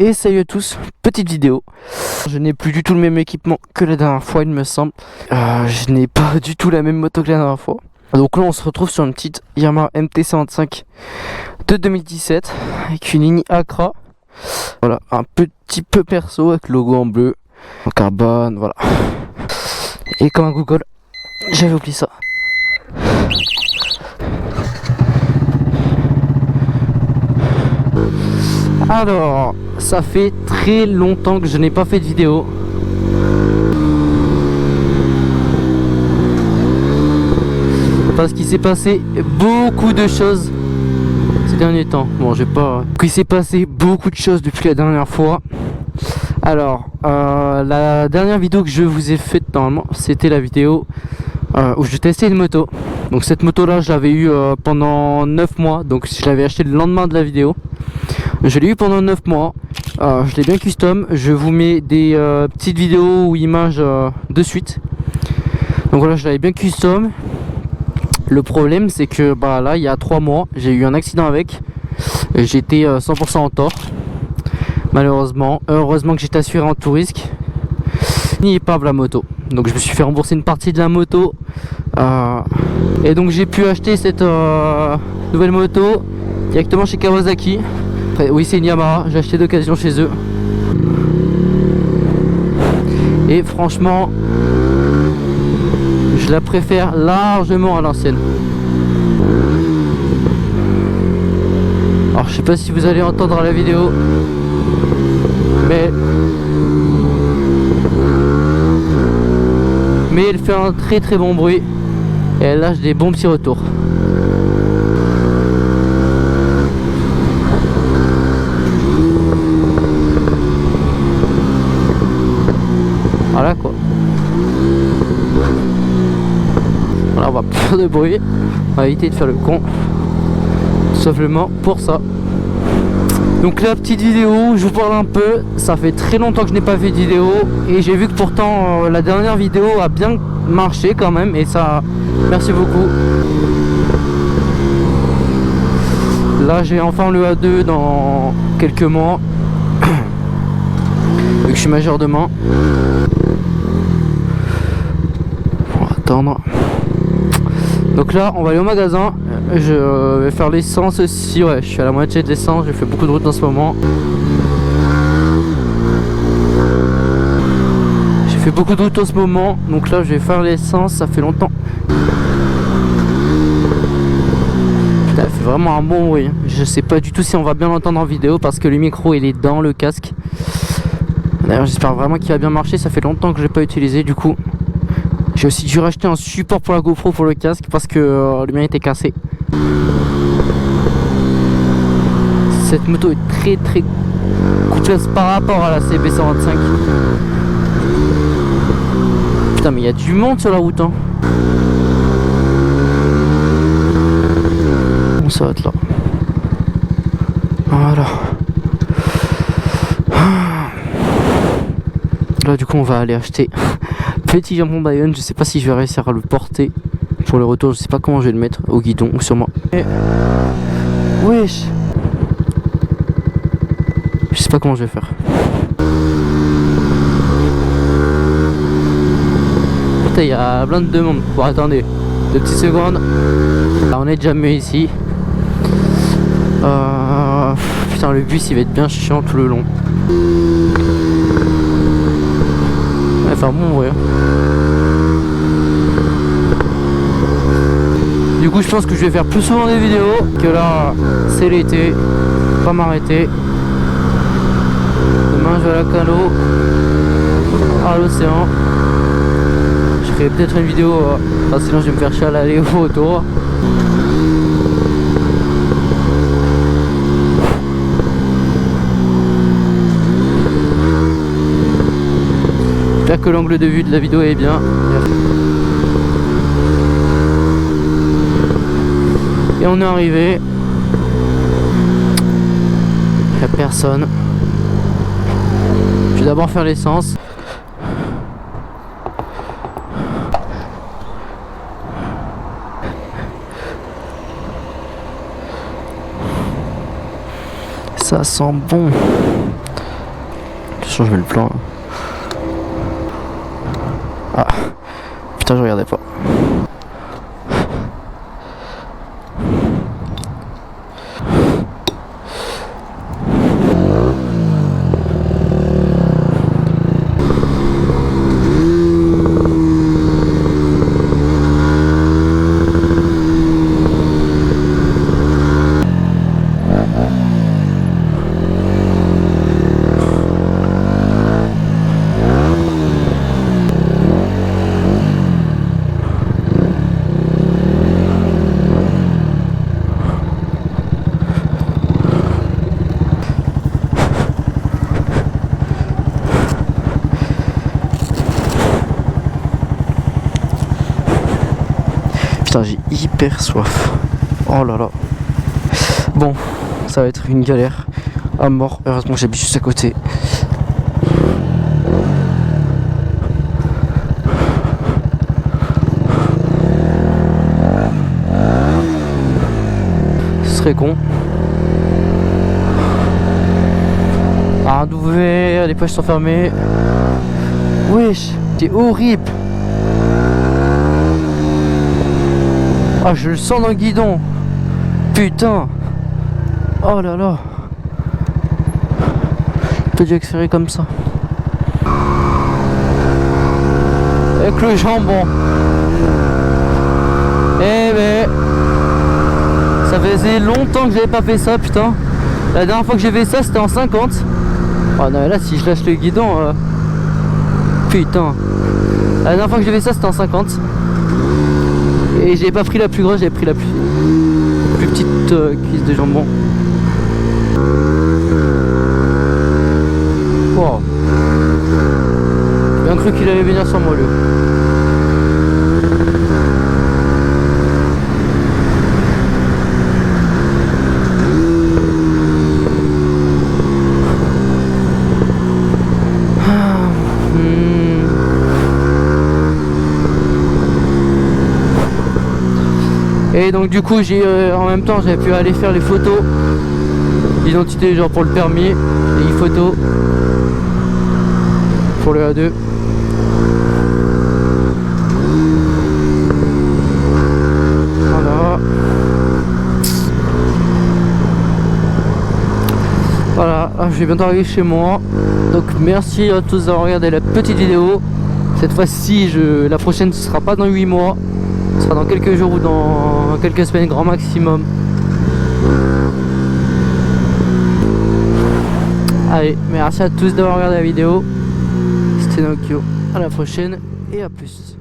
Et salut à tous, petite vidéo. Je n'ai plus du tout le même équipement que la dernière fois, il me semble. Je n'ai pas du tout la même moto que la dernière fois. Donc là on se retrouve sur une petite Yamaha MT-125 de 2017 avec une ligne Accra. Voilà, un petit peu perso avec le logo en bleu, en carbone, voilà. Et comme un Google, j'avais oublié ça. Alors, ça fait très longtemps que je n'ai pas fait de vidéo. Parce qu'il s'est passé beaucoup de choses ces derniers temps. Bon, j'ai pas... Il s'est passé beaucoup de choses depuis la dernière fois. Alors, la dernière vidéo que je vous ai faite normalement, c'était la vidéo où je testais une moto. Donc cette moto là, je l'avais eu pendant 9 mois. Donc je l'avais acheté le lendemain de la vidéo. Je l'ai eu pendant 9 mois. Je l'ai bien custom. Je vous mets des petites vidéos ou images de suite. Donc voilà, je l'avais bien custom. Le problème c'est que là il y a 3 mois j'ai eu un accident avec. J'étais 100% en tort, malheureusement. Heureusement que j'étais assuré en tout risque. Ni pas la moto. Donc je me suis fait rembourser une partie de la moto. Et donc j'ai pu acheter cette nouvelle moto directement chez Kawasaki. Après, oui, c'est une Yamaha, j'ai acheté d'occasion chez eux. Et franchement, je la préfère largement à l'ancienne. Alors je sais pas si vous allez entendre à la vidéo, mais elle fait un très très bon bruit et elle lâche des bons petits retours. Voilà quoi. Voilà, on va pas faire de bruit, on va éviter de faire le con, tout simplement pour ça. Donc la petite vidéo, je vous parle un peu, ça fait très longtemps que je n'ai pas fait de vidéo et j'ai vu que pourtant la dernière vidéo a bien marché quand même et ça, merci beaucoup. Là j'ai enfin le A2 dans quelques mois, vu que je suis majeur demain. On va attendre. Donc là on va aller au magasin. Je vais faire l'essence aussi, ouais, je suis à la moitié de l'essence, j'ai fait beaucoup de route en ce moment. J'ai fait beaucoup de route en ce moment, donc là je vais faire l'essence, ça fait longtemps. Putain, elle fait vraiment un bon bruit. Je sais pas du tout si on va bien l'entendre en vidéo parce que le micro il est dans le casque. D'ailleurs j'espère vraiment qu'il va bien marcher, ça fait longtemps que je l'ai pas utilisé du coup. J'ai aussi dû racheter un support pour la GoPro pour le casque parce que le mien était cassé. Cette moto est très très coûteuse par rapport à la CB125. Putain mais il y a du monde sur la route hein. On s'arrête là. Voilà. Là du coup on va aller acheter petit jambon Bayonne. Je sais pas si je vais réussir à le porter pour le retour. Je sais pas comment je vais le mettre au guidon ou sur moi. Wesh. Je sais pas comment je vais faire. Putain, il y a plein de demandes. Bon, attendez, 2 petites secondes. Là, on est déjà mieux ici. Putain, le bus il va être bien chiant tout le long. Ouais, enfin bon, ouais. Du coup, je pense que je vais faire plus souvent des vidéos. Que là, c'est l'été. Pas m'arrêter. Demain je vais à la calo, à l'océan. Je ferai peut-être une vidéo, sinon je vais me faire chier à l'aller au retour. J'espère que l'angle de vue de la vidéo est bien. Et on est arrivé. Il n'y a personne. Je vais d'abord faire l'essence. Ça sent bon. Attention, je mets le plan. Ah, putain, je regardais pas. Putain, j'ai hyper soif. Oh là là. Bon, ça va être une galère à mort. Heureusement que j'habite juste à côté. Ce serait con. Ah, d'ouvert, les poches sont fermées. Wesh, c'est horrible. Ah, je le sens dans le guidon. Putain. Oh là là. Peut dû accélérer comme ça. Avec le jambon. Eh ben, ça faisait longtemps que j'avais pas fait ça, putain. La dernière fois que j'ai fait ça, c'était en 50. Oh non, mais là, si je lâche le guidon, putain. La dernière fois que j'ai fait ça, c'était en 50. Et j'ai pas pris la plus grosse, j'ai pris la plus petite cuisse de jambon. Wow. J'ai bien cru qu'il allait venir sur moi, lui. Et donc du coup j'ai en même temps j'avais pu aller faire les photos d'identité, genre pour le permis, les photos pour le A2. Voilà, je vais bientôt arriver chez moi. Donc merci à tous d'avoir regardé la petite vidéo. Cette fois-ci, la prochaine ce sera pas dans 8 mois. Ce sera dans quelques jours ou dans quelques semaines grand maximum. Allez, merci à tous d'avoir regardé la vidéo. C'était Nokio. À la prochaine et à plus.